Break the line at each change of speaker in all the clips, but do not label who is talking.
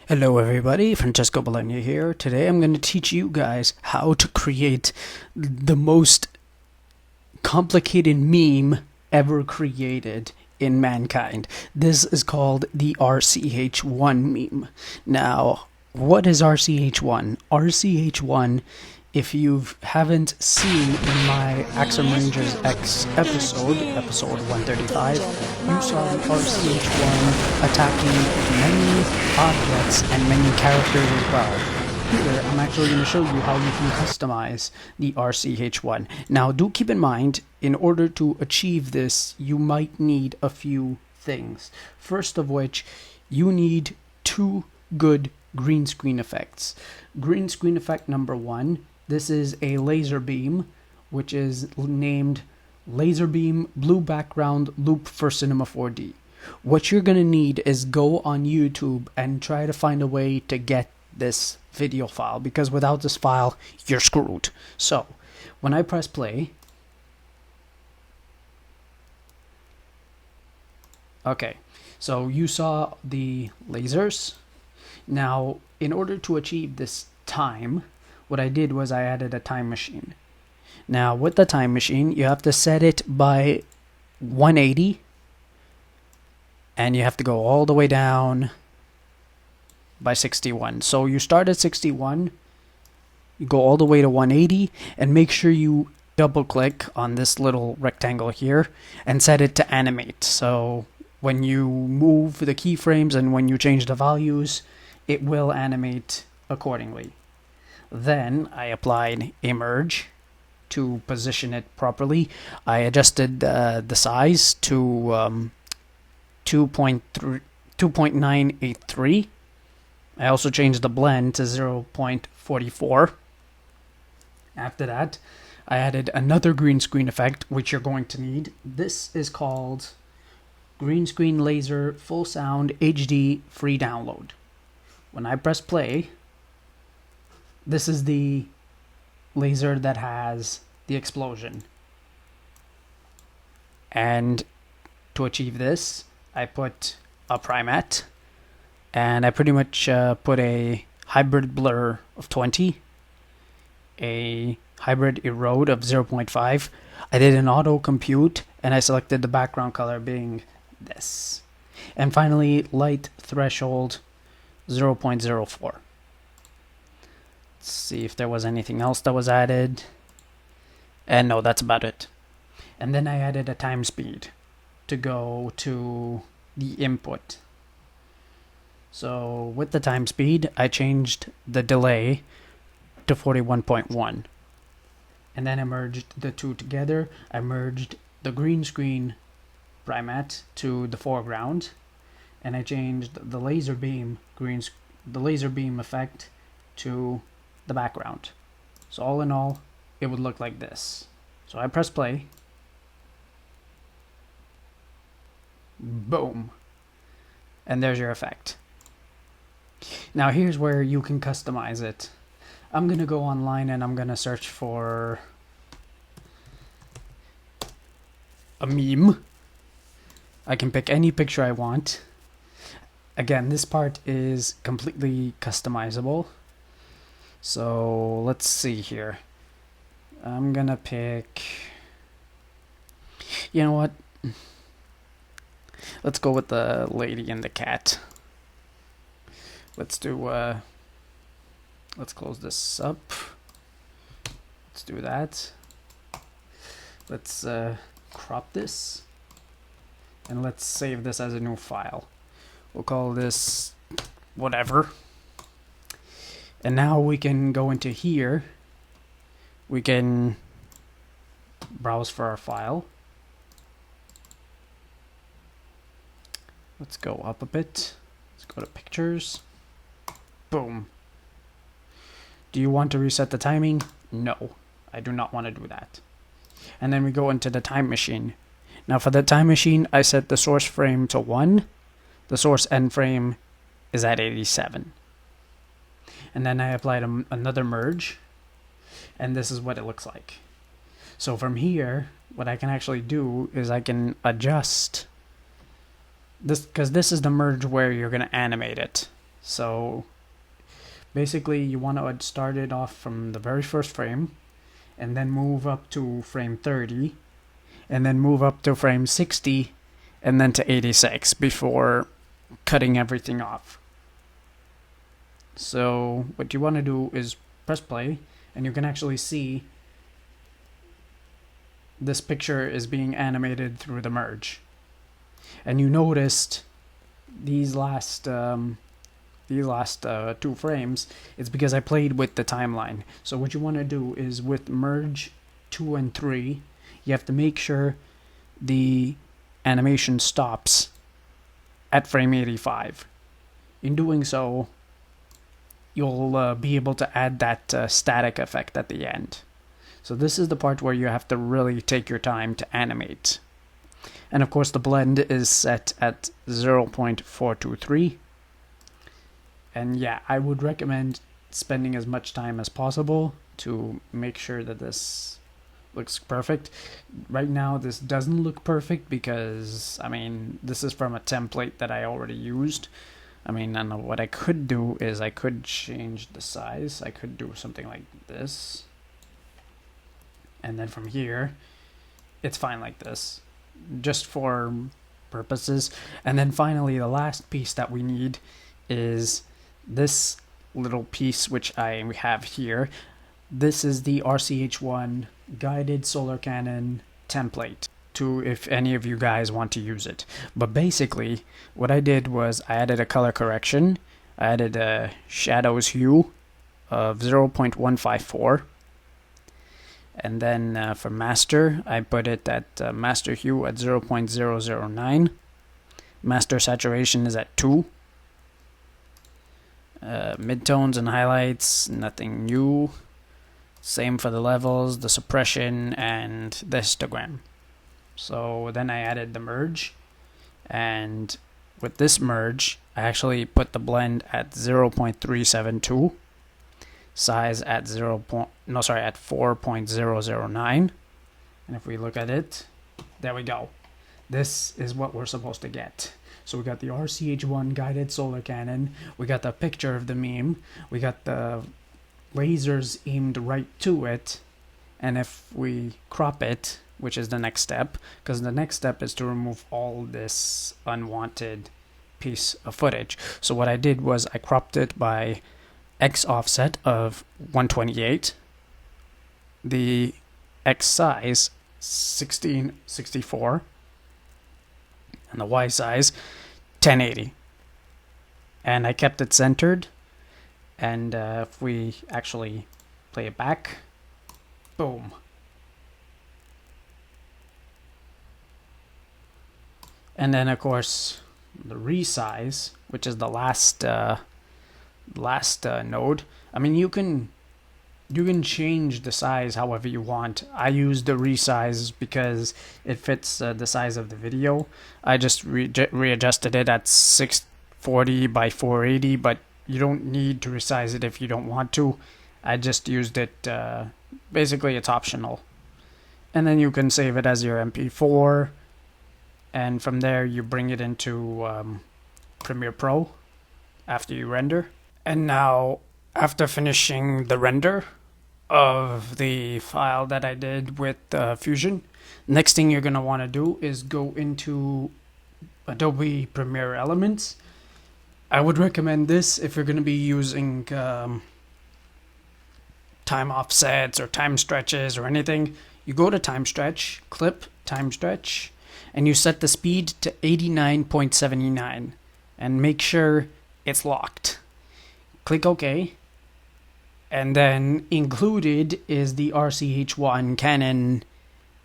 Hello everybody, Francesco Bologna here. Today I'm going to teach you guys how to create the most complicated meme ever created in mankind. This is called the RCH-1 meme. Now, what is RCH-1? RCH-1, if you haven't seen in my Axum Rangers X episode 135, you saw the RCH-1 attacking many objects and many characters as well. Here, I'm actually going to show you how you can customize the RCH-1. Now, do keep in mind, in order to achieve this, you might need a few things. First of which, you need two good green screen effects. Green screen effect number one, this is a laser beam, which is named Laser Beam Blue Background Loop for Cinema 4D. What you're going to need is go on YouTube and try to find a way to get this video file, because without this file, you're screwed. So, when I press play, okay, so you saw the lasers. Now, in order to achieve this time, what I did was I added a time machine. Now, with the time machine, you have to set it by 180, and you have to go all the way down by 61. So you start at 61, you go all the way to 180, and make sure you double click on this little rectangle here and set it to animate. So when you move the keyframes and when you change the values, it will animate accordingly. Then I applied a merge to position it properly. I adjusted the size to 2.983. I also changed the blend to 0.44. After that, I added another green screen effect, which you're going to need. This is called Green Screen Laser Full Sound HD Free Download. When I press play, this is the laser that has the explosion. And to achieve this, I put a primat, and I pretty much put a hybrid blur of 20, a hybrid erode of 0.5. I did an auto compute, and I selected the background color being this. And finally, light threshold 0.04. Let's see if there was anything else that was added. And no, that's about it. And then I added a time speed to go to the input. So with the time speed, I changed the delay to 41.1. And then I merged the two together. I merged the green screen primat to the foreground, and I changed the laser beam effect to the background. So all in all, it would look like this. So I press play. Boom. And there's your effect. Now here's where you can customize it. I'm gonna go online and I'm gonna search for a meme. I can pick any picture I want. Again, this part is completely customizable. So let's see here. I'm gonna pick, you know what? Let's go with the lady and the cat. Let's do, let's close this up. Let's do that. Let's crop this. And let's save this as a new file. We'll call this whatever. And now we can go into here. We can browse for our file. Let's go up a bit. Let's go to pictures. Boom. Do you want to reset the timing? No, I do not want to do that. And then we go into the time machine. Now for the time machine, I set the source frame to 1. The source end frame is at 87. And then I applied another merge. And this is what it looks like. So from here, what I can actually do is I can adjust this, because this is the merge where you're going to animate it. So basically you want to start it off from the very first frame, and then move up to frame 30, and then move up to frame 60, and then to 86 before cutting everything off. So what you want to do is press play, and you can actually see this picture is being animated through the merge. And you noticed these last 2 frames, it's because I played with the timeline. So what you want to do is with merge 2 and 3, you have to make sure the animation stops at frame 85. In doing so, you'll be able to add that static effect at the end. So this is the part where you have to really take your time to animate. And of course the blend is set at 0.423. And yeah, I would recommend spending as much time as possible to make sure that this looks perfect. Right now this doesn't look perfect because, I mean, this is from a template that I already used. I mean, I know what I could do is I could change the size. I could do something like this. And then from here, it's fine like this, just for purposes. And then finally, the last piece that we need is this little piece, which I have here. This is the RCH-1 guided solar cannon template, to if any of you guys want to use it. But basically, what I did was I added a color correction. I added a shadows hue of 0.154. And then for master, I put it at master hue at 0.009. Master saturation is at 2. Midtones and highlights, nothing new. Same for the levels, the suppression, and the histogram. So then I added the merge. And with this merge, I actually put the blend at 0.372. Size at 4.009. And if we look at it, there we go. This is what we're supposed to get. So we got the RCH-1 guided solar cannon, we got the picture of the meme, we got the lasers aimed right to it, and if we crop it, which is the next step, because the next step is to remove all this unwanted piece of footage. So what I did was I cropped it by X offset of 128, the X size 1664, and the Y size 1080. And I kept it centered, and if we actually play it back, boom. And then of course the resize, which is the last node. I mean, you can change the size however you want. I use the resize because it fits the size of the video. I just readjusted it at 640 by 480, but you don't need to resize it if you don't want to. I just used it, basically it's optional. And then you can save it as your MP4, and from there you bring it into Premiere Pro after you render. And now, after finishing the render of the file that I did with Fusion, next thing you're going to want to do is go into Adobe Premiere Elements. I would recommend this if you're going to be using time offsets or time stretches or anything. You go to time stretch, clip time stretch, and you set the speed to 89.79 and make sure it's locked. Click OK, and then included is the RCH-1 Canon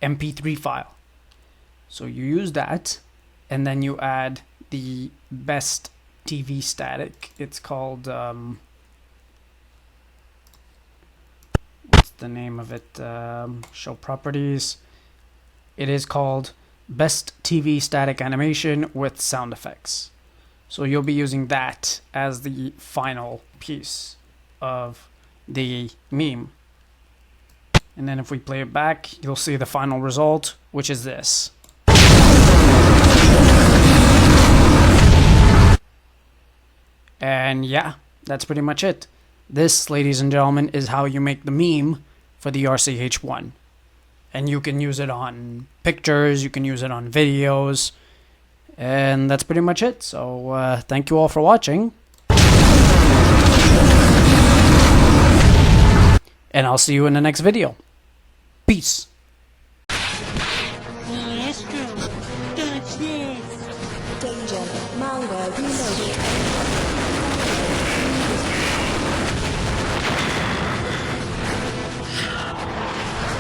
MP3 file. So you use that, and then you add the best TV static. It's called, what's the name of it? Show properties. It is called Best TV Static Animation with Sound Effects. So you'll be using that as the final piece of the meme. And then if we play it back, you'll see the final result, which is this. And yeah, that's pretty much it. This, ladies and gentlemen, is how you make the meme for the RCH-1. And you can use it on pictures, you can use it on videos, and that's pretty much it. So thank you all for watching. And I'll see you in the next video. Peace.
Maestro, touch this.
Danger. Malware reloaded.